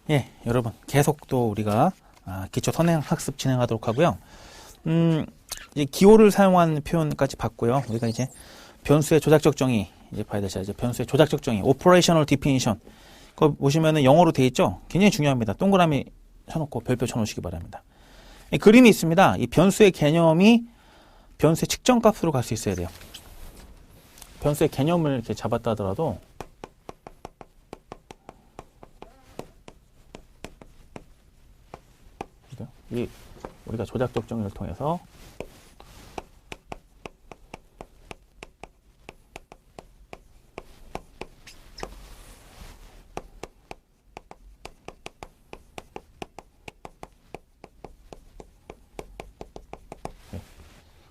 예, 여러분 계속 또 우리가 기초 선행 학습 진행하도록 하고요. 이제 기호를 사용한 표현까지 봤고요. 우리가 이제 변수의 조작적 정의 이제 봐야 되죠. 이제 변수의 조작적 정의, operational definition. 그거 보시면은 영어로 돼 있죠. 굉장히 중요합니다. 동그라미 쳐놓고 별표 쳐놓으시기 바랍니다. 이 그림이 있습니다. 이 변수의 개념이 변수의 측정값으로 갈 수 있어야 돼요. 변수의 개념을 이렇게 잡았다 하더라도 이 우리가 조작적 정의를 통해서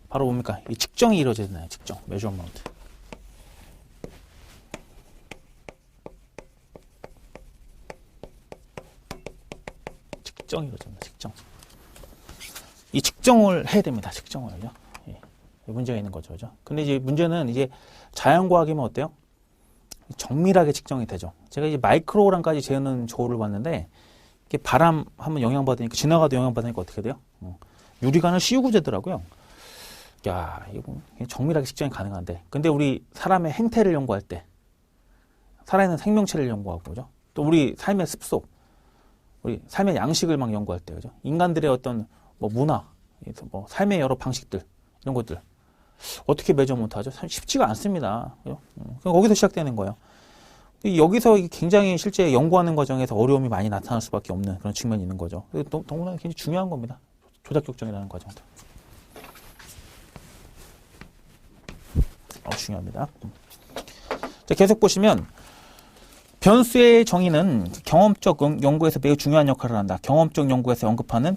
바로 뭡니까? 이 측정이 이루어지잖아요. 측정, measurement. 측정이 이루어집니다. 측정. 이 측정을 해야 됩니다. 측정을요. 예. 문제가 있는 거죠. 그죠? 근데 이제 문제는 이제 자연과학이면 어때요? 정밀하게 측정이 되죠. 제가 이제 마이크로그램까지 재는 저울을 봤는데, 이게 바람 한번 영향받으니까, 지나가도 영향받으니까 어떻게 돼요? 유리관을 씌우고 재더라고요. 야, 이거 정밀하게 측정이 가능한데. 근데 우리 사람의 행태를 연구할 때, 살아있는 생명체를 연구하고, 그죠? 또 우리 삶의 습소, 우리 삶의 양식을 막 연구할 때, 그죠? 인간들의 어떤 뭐 문화, 뭐 삶의 여러 방식들, 이런 것들. 어떻게 매저먼트 하죠? 참 쉽지가 않습니다. 거기서 시작되는 거예요. 여기서 굉장히 실제 연구하는 과정에서 어려움이 많이 나타날 수밖에 없는 그런 측면이 있는 거죠. 너무나 굉장히 중요한 겁니다. 조작격정이라는 과정도. 중요합니다. 자, 계속 보시면 변수의 정의는 경험적 연구에서 매우 중요한 역할을 한다. 경험적 연구에서 언급하는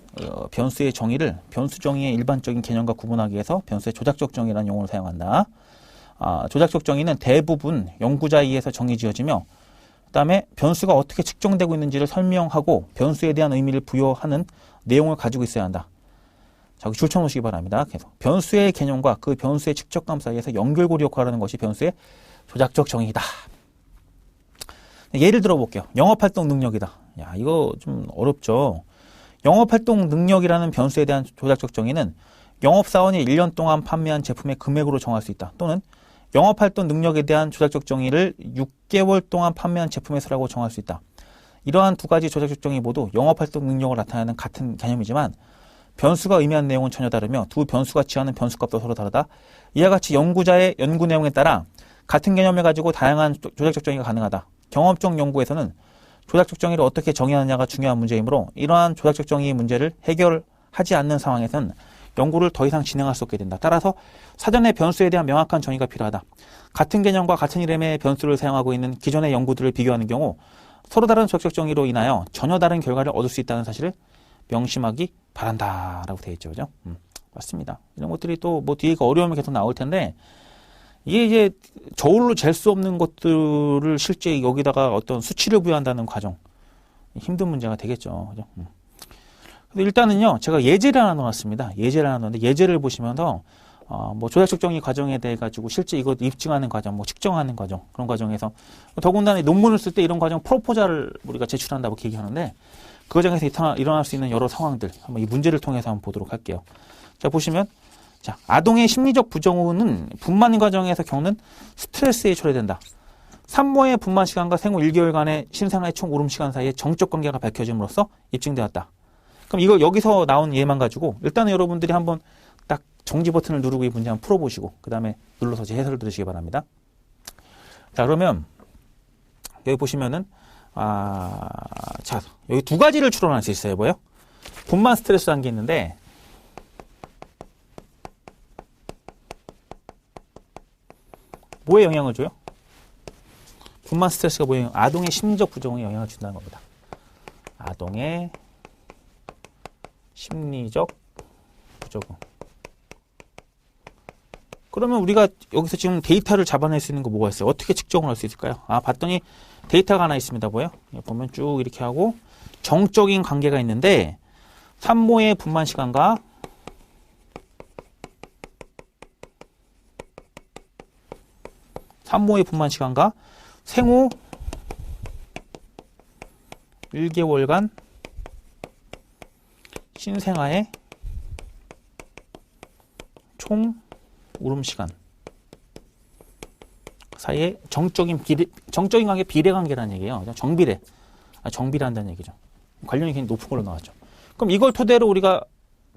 변수의 정의를 변수 정의의 일반적인 개념과 구분하기 위해서 변수의 조작적 정의라는 용어를 사용한다. 조작적 정의는 대부분 연구자에 의해서 정의지어지며 그 다음에 변수가 어떻게 측정되고 있는지를 설명하고 변수에 대한 의미를 부여하는 내용을 가지고 있어야 한다. 자, 여기 줄 쳐놓으시기 바랍니다. 계속. 변수의 개념과 그 변수의 측정감 사이에서 연결고리 역할을 하는 것이 변수의 조작적 정의이다. 예를 들어 볼게요. 영업활동 능력이다. 야, 이거 좀 어렵죠. 영업활동 능력이라는 변수에 대한 조작적 정의는 영업사원이 1년 동안 판매한 제품의 금액으로 정할 수 있다. 또는 영업활동 능력에 대한 조작적 정의를 6개월 동안 판매한 제품의 수라고 정할 수 있다. 이러한 두 가지 조작적 정의 모두 영업활동 능력을 나타내는 같은 개념이지만 변수가 의미하는 내용은 전혀 다르며 두 변수가 취하는 변수값도 서로 다르다. 이와 같이 연구자의 연구 내용에 따라 같은 개념을 가지고 다양한 조작적 정의가 가능하다. 경험적 연구에서는 조작적 정의를 어떻게 정의하느냐가 중요한 문제이므로 이러한 조작적 정의 문제를 해결하지 않는 상황에서는 연구를 더 이상 진행할 수 없게 된다. 따라서 사전에 변수에 대한 명확한 정의가 필요하다. 같은 개념과 같은 이름의 변수를 사용하고 있는 기존의 연구들을 비교하는 경우 서로 다른 조작적 정의로 인하여 전혀 다른 결과를 얻을 수 있다는 사실을 명심하기 바란다. 라고 되어 있죠. 그죠? 맞습니다. 이런 것들이 또 뭐 뒤에 어려움이 계속 나올 텐데 이게 이제 저울로 잴 수 없는 것들을 실제 여기다가 어떤 수치를 부여한다는 과정. 힘든 문제가 되겠죠. 그죠? 근데 일단은요, 제가 예제를 하나 넣어놨습니다. 예제를 하나 넣었는데, 예제를 보시면서, 뭐, 조작적 정의 과정에 대해 가지고 실제 이거 입증하는 과정, 뭐, 측정하는 과정, 그런 과정에서, 더군다나 논문을 쓸 때 이런 과정 프로포자를 우리가 제출한다고 얘기하는데, 그 과정에서 일어날 수 있는 여러 상황들, 한번 이 문제를 통해서 한번 보도록 할게요. 자, 보시면, 자, 아동의 심리적 부정후는 분만 과정에서 겪는 스트레스에 초래된다. 산모의 분만 시간과 생후 1개월간의 신생아의 총 오름 시간 사이에 정적 관계가 밝혀짐으로써 입증되었다. 그럼 이거 여기서 나온 예만 가지고 일단은 여러분들이 한번 딱 정지 버튼을 누르고 이 문제 한번 풀어보시고 그 다음에 눌러서 제 해설을 들으시기 바랍니다. 자, 그러면 여기 보시면은 자, 여기 두 가지를 추론할 수 있어요. 뭐요? 분만 스트레스라는 게 있는데 뭐에 영향을 줘요? 분만 스트레스가 뭐예요? 아동의 심리적 부정에 영향을 준다는 겁니다. 아동의 심리적 부조금. 그러면 우리가 여기서 지금 데이터를 잡아낼 수 있는 거 뭐가 있어요? 어떻게 측정을 할 수 있을까요? 봤더니 데이터가 하나 있습니다. 뭐예요? 보면 쭉 이렇게 하고 정적인 관계가 있는데 산모의 분만 시간과 산모의 분만 시간과 생후 1개월간 신생아의 총 울음시간 사이에 정적인 관계, 비례관계라는 얘기예요. 정비례. 정비례한다는 얘기죠. 관련이 굉장히 높은 걸로 나왔죠. 그럼 이걸 토대로 우리가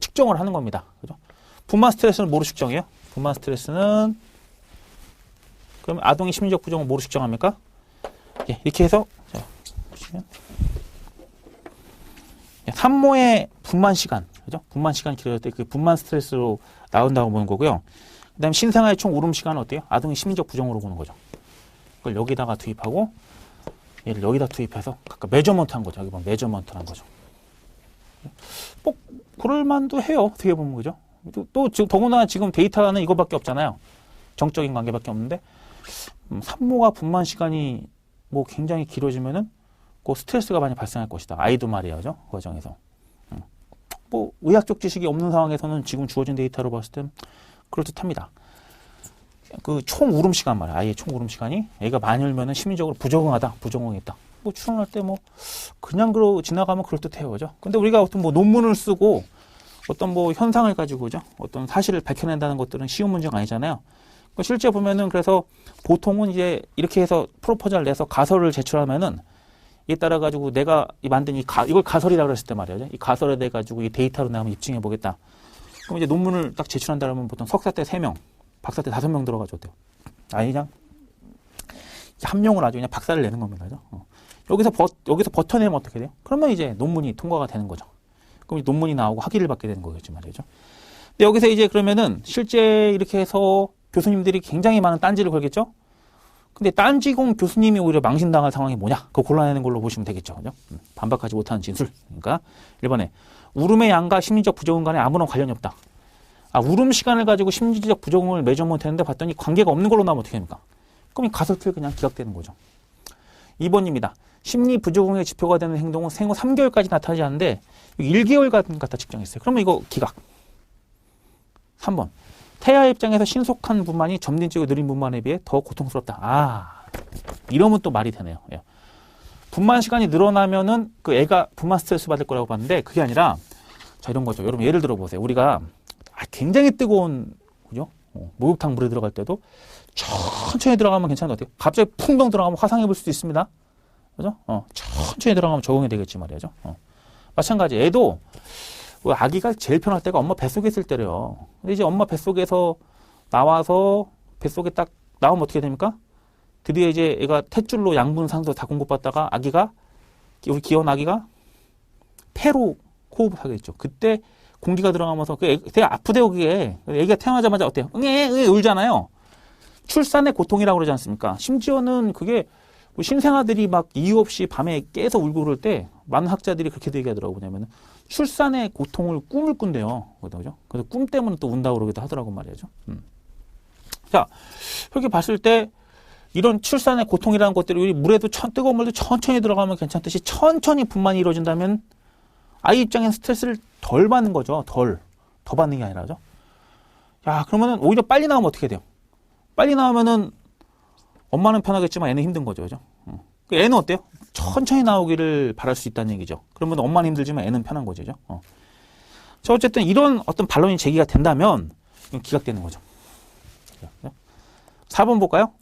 측정을 하는 겁니다. 그죠? 분만 스트레스는 뭐로 측정해요? 분만 스트레스는 그럼 아동의 심리적 부정은 뭐로 측정합니까? 예, 이렇게 해서 자, 보시면 산모의 분만 시간, 그죠? 분만 시간이 길어질 때 그 분만 스트레스로 나온다고 보는 거고요. 그다음에 신생아의 총 울음 시간은 어때요? 아동의 심리적 부정으로 보는 거죠. 그걸 여기다가 투입하고 얘를 여기다 투입해서 각각 메저먼트 한 거죠. 여기 보면 메저먼트 한 거죠. 뭐 그럴 만도 해요. 어떻게 보면 그죠? 또 더구나 지금 데이터는 이거밖에 없잖아요. 정적인 관계밖에 없는데 산모가 분만 시간이 뭐 굉장히 길어지면은 그 스트레스가 많이 발생할 것이다. 아이도 말이에요. 그 과정에서. 뭐 의학적 지식이 없는 상황에서는 지금 주어진 데이터로 봤을 땐 그럴듯합니다. 그 총 울음 시간 말이야. 아이의 총 울음 시간이 애가 많이 울면은 심리적으로 부적응하다, 부적응했다. 뭐 출산할 때 뭐 그냥 지나가면 그럴듯해요, 그죠? 근데 우리가 어떤 뭐 논문을 쓰고 어떤 뭐 현상을 가지고 그죠? 어떤 사실을 밝혀낸다는 것들은 쉬운 문제가 아니잖아요. 실제 보면은 그래서 보통은 이제 이렇게 해서 프로포즈를 내서 가설을 제출하면은 이에 따라 가지고 내가 만든 이걸 가설이라고 그랬을 때 말이에요. 이 가설에 대해 가지고 이 데이터로 내가 한번 입증해 보겠다. 그럼 이제 논문을 딱 제출한다면 보통 석사 때 3명, 박사 때 5명 들어가죠. 어때요? 아니 그냥 한 명을 아주 그냥 박사를 내는 겁니다. 그죠? 여기서 버텨내면 어떻게 돼요? 그러면 이제 논문이 통과가 되는 거죠. 그럼 이 논문이 나오고 학위를 받게 되는 거겠지 말이죠. 근데 여기서 이제 그러면은 실제 이렇게 해서 교수님들이 굉장히 많은 딴지를 걸겠죠? 근데 딴지공 교수님이 오히려 망신당할 상황이 뭐냐? 그거 골라내는 걸로 보시면 되겠죠. 그죠? 반박하지 못하는 진술. 그러니까 1번에 울음의 양과 심리적 부적응 간에 아무런 관련이 없다. 울음 시간을 가지고 심리적 부적응을 메저먼트 했는데 봤더니 관계가 없는 걸로 나오면 어떻게 됩니까? 그럼 이 가설틀 그냥 기각되는 거죠. 2번입니다. 심리 부적응의 지표가 되는 행동은 생후 3개월까지 나타나지 않는데 1개월간 갖다 측정했어요. 그러면 이거 기각. 3번. 태아 입장에서 신속한 분만이 점진적이고 느린 분만에 비해 더 고통스럽다. 이러면 또 말이 되네요. 예. 분만 시간이 늘어나면은 그 애가 분만 스트레스 받을 거라고 봤는데 그게 아니라 자 이런 거죠. 여러분 예를 들어 보세요. 우리가 굉장히 뜨거운 그죠? 목욕탕 물에 들어갈 때도 천천히 들어가면 괜찮은데 어때요? 갑자기 풍덩 들어가면 화상 입을 수도 있습니다. 그죠? 천천히 들어가면 적응이 되겠지 말이죠. 마찬가지 애도 아기가 제일 편할 때가 엄마 뱃속에 있을 때래요. 근데 이제 엄마 뱃속에서 나와서 뱃속에 딱 나오면 어떻게 됩니까? 드디어 이제 애가 탯줄로 양분 산소 다 공급받다가 우리 귀여운 아기가 폐로 호흡을 하겠죠. 그때 공기가 들어가면서 되게 아프대요, 그게. 애기가 태어나자마자 어때요? 응애 울잖아요. 출산의 고통이라고 그러지 않습니까? 심지어는 그게 신생아들이 막 이유 없이 밤에 깨서 울고 그럴 때 많은 학자들이 그렇게 얘기하더라고요. 뭐냐면 출산의 고통을 꿈을 꾼대요. 그죠? 그래서 꿈 때문에 또 운다고 그러기도 하더라고 말이죠. 자, 이렇게 봤을 때 이런 출산의 고통이라는 것들이 우리 물에도 뜨거운 물도 천천히 들어가면 괜찮듯이 천천히 분만이 이루어진다면 아이 입장에서 스트레스를 덜 받는 거죠. 더 받는 게 아니라죠. 야, 그러면은 오히려 빨리 나오면 어떻게 돼요? 빨리 나오면은 엄마는 편하겠지만 애는 힘든 거죠. 그죠? 애는 어때요? 천천히 나오기를 바랄 수 있다는 얘기죠. 그러면 엄마는 힘들지만 애는 편한 거죠. 자, 어쨌든 이런 어떤 반론이 제기가 된다면 기각되는 거죠. 4번 볼까요?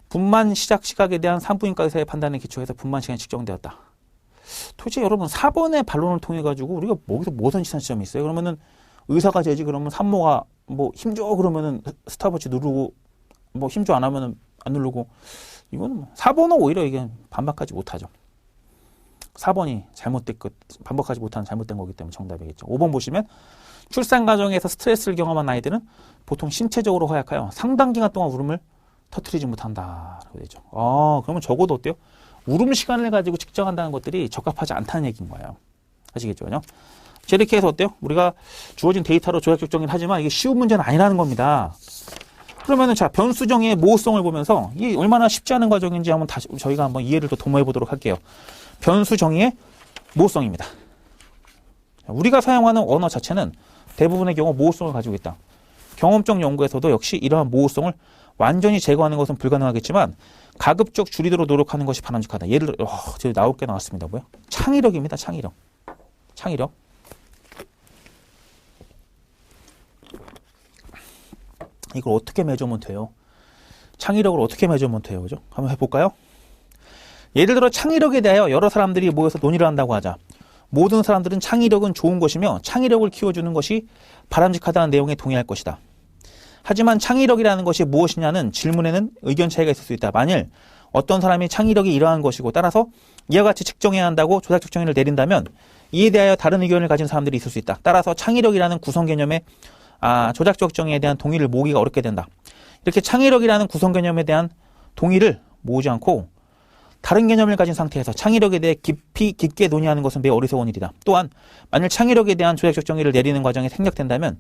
분만 시작 시각에 대한 산부인과 의사의 판단에 기초해서 분만 시간이 측정되었다. 도대체 여러분 4번의 반론을 통해 가지고 우리가 여기서 뭐 선지한 지점이 있어요? 그러면은 의사가 되지 그러면 산모가 뭐 힘줘 그러면은 스탑워치 누르고 뭐 힘줘 안 하면은 안 누르고 이거는 4번은 오히려 이게 반박하지 못하죠. 4번이 반박하지 못하는 잘못된 거기 때문에 정답이겠죠. 5번 보시면 출산 과정에서 스트레스를 경험한 아이들은 보통 신체적으로 허약하여 상당 기간 동안 울음을 터뜨리지 못한다라고 되죠. 그러면 적어도 어때요? 울음 시간을 가지고 측정한다는 것들이 적합하지 않다는 얘기인 거예요. 아시겠죠? 이렇게 해서 어때요? 우리가 주어진 데이터로 조작 결정을 하지만 이게 쉬운 문제는 아니라는 겁니다. 그러면은 자, 변수정의 모호성을 보면서 이게 얼마나 쉽지 않은 과정인지 한번 다시 저희가 한번 이해를 더 도모해 보도록 할게요. 변수정의의 모호성입니다. 우리가 사용하는 언어 자체는 대부분의 경우 모호성을 가지고 있다. 경험적 연구에서도 역시 이러한 모호성을 완전히 제거하는 것은 불가능하겠지만 가급적 줄이도록 노력하는 것이 바람직하다. 예를 들어 저기 나올 게 나왔습니다. 뭐요? 창의력입니다. 창의력. 창의력. 이걸 어떻게 매저먼트해요? 창의력을 어떻게 매저먼트해요? 그죠? 한번 해볼까요? 예를 들어 창의력에 대하여 여러 사람들이 모여서 논의를 한다고 하자. 모든 사람들은 창의력은 좋은 것이며 창의력을 키워주는 것이 바람직하다는 내용에 동의할 것이다. 하지만 창의력이라는 것이 무엇이냐는 질문에는 의견 차이가 있을 수 있다. 만일 어떤 사람이 창의력이 이러한 것이고 따라서 이와 같이 측정해야 한다고 조작적 정의를 내린다면 이에 대하여 다른 의견을 가진 사람들이 있을 수 있다. 따라서 창의력이라는 구성 개념의 조작적 정의에 대한 동의를 모으기가 어렵게 된다. 이렇게 창의력이라는 구성 개념에 대한 동의를 모으지 않고 다른 개념을 가진 상태에서 창의력에 대해 깊게 논의하는 것은 매우 어리석은 일이다. 또한 만일 창의력에 대한 조작적 정의를 내리는 과정이 생략된다면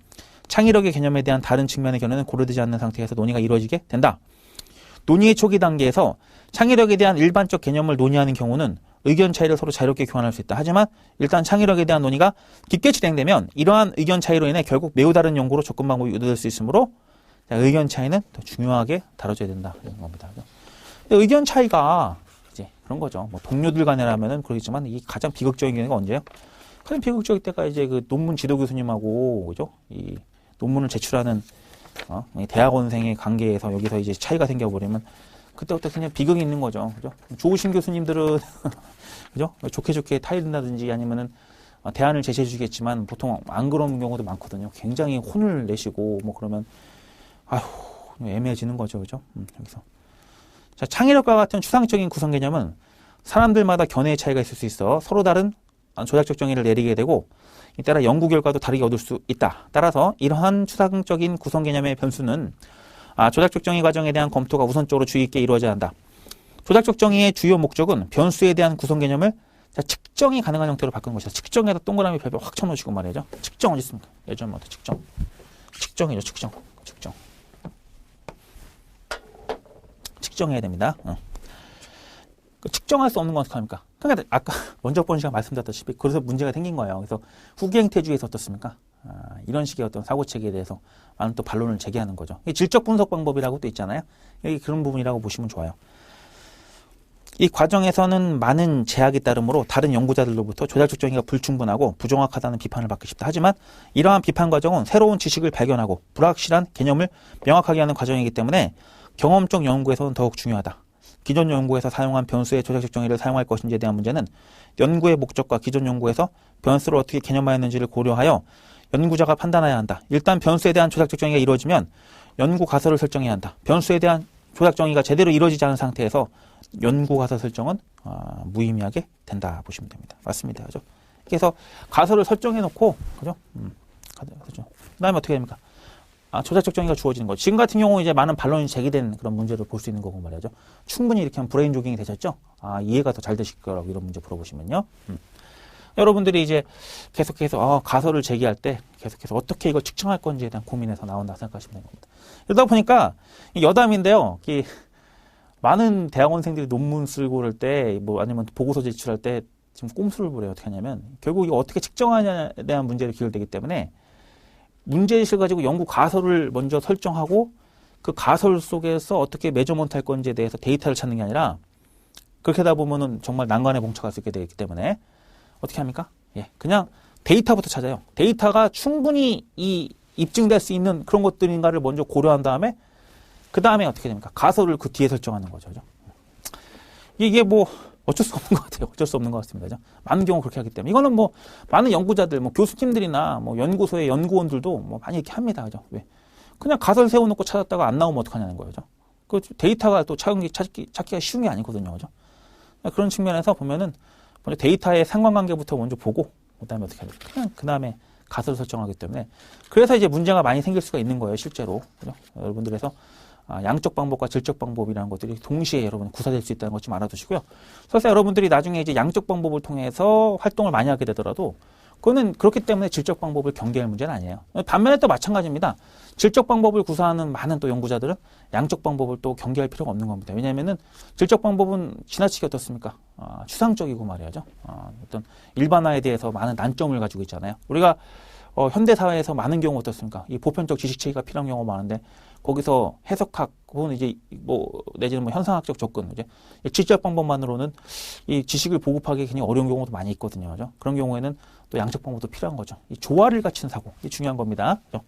창의력의 개념에 대한 다른 측면의 견해는 고려되지 않는 상태에서 논의가 이루어지게 된다. 논의의 초기 단계에서 창의력에 대한 일반적 개념을 논의하는 경우는 의견 차이를 서로 자유롭게 교환할 수 있다. 하지만 일단 창의력에 대한 논의가 깊게 진행되면 이러한 의견 차이로 인해 결국 매우 다른 연구로 접근 방법이 유도될 수 있으므로 의견 차이는 더 중요하게 다뤄져야 된다. 이런 겁니다. 의견 차이가 이제 그런 거죠. 뭐 동료들 간에라면은 그러겠지만 이 가장 비극적인 경우가 언제예요? 가장 비극적일 때가 이제 그 논문 지도 교수님하고 그죠? 이 논문을 제출하는 대학원생의 관계에서 여기서 이제 차이가 생겨버리면 그때부터 그냥 비극이 있는 거죠. 그죠? 좋으신 교수님들은 그죠? 좋게 타이른다든지 아니면은 대안을 제시해 주겠지만 보통 안 그런 경우도 많거든요. 굉장히 혼을 내시고 뭐 그러면 아휴 애매해지는 거죠. 그죠? 여기서. 자, 창의력과 같은 추상적인 구성 개념은 사람들마다 견해의 차이가 있을 수 있어 서로 다른 조작적 정의를 내리게 되고 따라 연구 결과도 다르게 얻을 수 있다. 따라서 이러한 추상적인 구성 개념의 변수는 조작적 정의 과정에 대한 검토가 우선적으로 주의 있게 이루어져야 한다. 조작적 정의의 주요 목적은 변수에 대한 구성 개념을 측정이 가능한 형태로 바꾸는 것이다. 측정에다 동그라미 별표 확 쳐놓으시고 말이죠. 측정 어디 있습니까? 예전부터 측정. 측정이죠. 측정. 측정해야 됩니다. 측정할 수 없는 건 어떡합니까? 그러니까 아까 먼저 번 시간 말씀드렸다시피 그래서 문제가 생긴 거예요. 그래서 후기행태주의에서 어떻습니까? 이런 식의 어떤 사고체계에 대해서 많은 또 반론을 제기하는 거죠. 질적 분석 방법이라고 또 있잖아요. 여기 그런 부분이라고 보시면 좋아요. 이 과정에서는 많은 제약이 따르므로 다른 연구자들로부터 조작적 정의가 불충분하고 부정확하다는 비판을 받기 쉽다. 하지만 이러한 비판 과정은 새로운 지식을 발견하고 불확실한 개념을 명확하게 하는 과정이기 때문에 경험적 연구에서는 더욱 중요하다. 기존 연구에서 사용한 변수의 조작적 정의를 사용할 것인지에 대한 문제는 연구의 목적과 기존 연구에서 변수를 어떻게 개념화했는지를 고려하여 연구자가 판단해야 한다. 일단 변수에 대한 조작적 정의가 이루어지면 연구 가설을 설정해야 한다. 변수에 대한 조작 정의가 제대로 이루어지지 않은 상태에서 연구 가설 설정은 무의미하게 된다 보시면 됩니다. 맞습니다. 그죠? 그래서 가설을 설정해 놓고 그죠? 그죠? 그다음에 어떻게 됩니까? 조작적 정의가 주어지는 거죠. 지금 같은 경우 이제 많은 반론이 제기된 그런 문제를 볼 수 있는 거고 말이죠. 충분히 이렇게 하면 브레인 조깅이 되셨죠? 이해가 더 잘 되실 거라고 이런 문제 물어보시면요. 여러분들이 이제 계속해서 가설을 제기할 때 계속해서 어떻게 이걸 측정할 건지에 대한 고민에서 나온다 생각하시면 되는 겁니다. 이러다 보니까 여담인데요. 많은 대학원생들이 논문 쓰고 그럴 때, 뭐 아니면 보고서 제출할 때 지금 꼼수를 부려요. 어떻게 하냐면 결국 이거 어떻게 측정하냐에 대한 문제로 기울되기 때문에 문제의식을 가지고 연구 가설을 먼저 설정하고 그 가설 속에서 어떻게 매저먼트 할 건지에 대해서 데이터를 찾는 게 아니라 그렇게 하다 보면은 정말 난관에 봉착할 수 있게 되기 때문에 어떻게 합니까? 그냥 데이터부터 찾아요. 데이터가 충분히 입증될 수 있는 그런 것들인가를 먼저 고려한 다음에 그 다음에 어떻게 됩니까? 가설을 그 뒤에 설정하는 거죠. 이게 뭐 어쩔 수 없는 것 같아요. 어쩔 수 없는 것 같습니다. 그죠? 많은 경우 그렇게 하기 때문에 이거는 뭐 많은 연구자들, 뭐 교수팀들이나 뭐 연구소의 연구원들도 뭐 많이 이렇게 합니다. 그죠? 왜? 그냥 가설 세워놓고 찾았다가 안 나오면 어떡하냐는 거죠. 그 데이터가 또 찾기가 쉬운 게 아니거든요. 그죠? 그런 측면에서 보면은 먼저 데이터의 상관관계부터 먼저 보고 그다음에 어떻게 해야 될까? 그냥 그다음에 가설을 설정하기 때문에 그래서 이제 문제가 많이 생길 수가 있는 거예요. 실제로. 그죠? 여러분들에서 양적 방법과 질적 방법이라는 것들이 동시에 여러분 구사될 수 있다는 것 좀 알아두시고요. 그래서 여러분들이 나중에 이제 양적 방법을 통해서 활동을 많이 하게 되더라도 그거는 그렇기 때문에 질적 방법을 경계할 문제는 아니에요. 반면에 또 마찬가지입니다. 질적 방법을 구사하는 많은 또 연구자들은 양적 방법을 또 경계할 필요가 없는 겁니다. 왜냐하면은 질적 방법은 지나치게 어떻습니까? 추상적이고 말이죠. 어떤 일반화에 대해서 많은 난점을 가지고 있잖아요. 우리가 현대 사회에서 많은 경우 어떻습니까? 이 보편적 지식 체계가 필요한 경우가 많은데 거기서 해석학 혹은 이제 내지는 뭐 현상학적 접근, 이제 지적 방법만으로는 이 지식을 보급하기 굉장히 어려운 경우도 많이 있거든요. 그죠? 그런 경우에는 또 양적 방법도 필요한 거죠. 이 조화를 갖춘 사고, 이 중요한 겁니다. 그죠?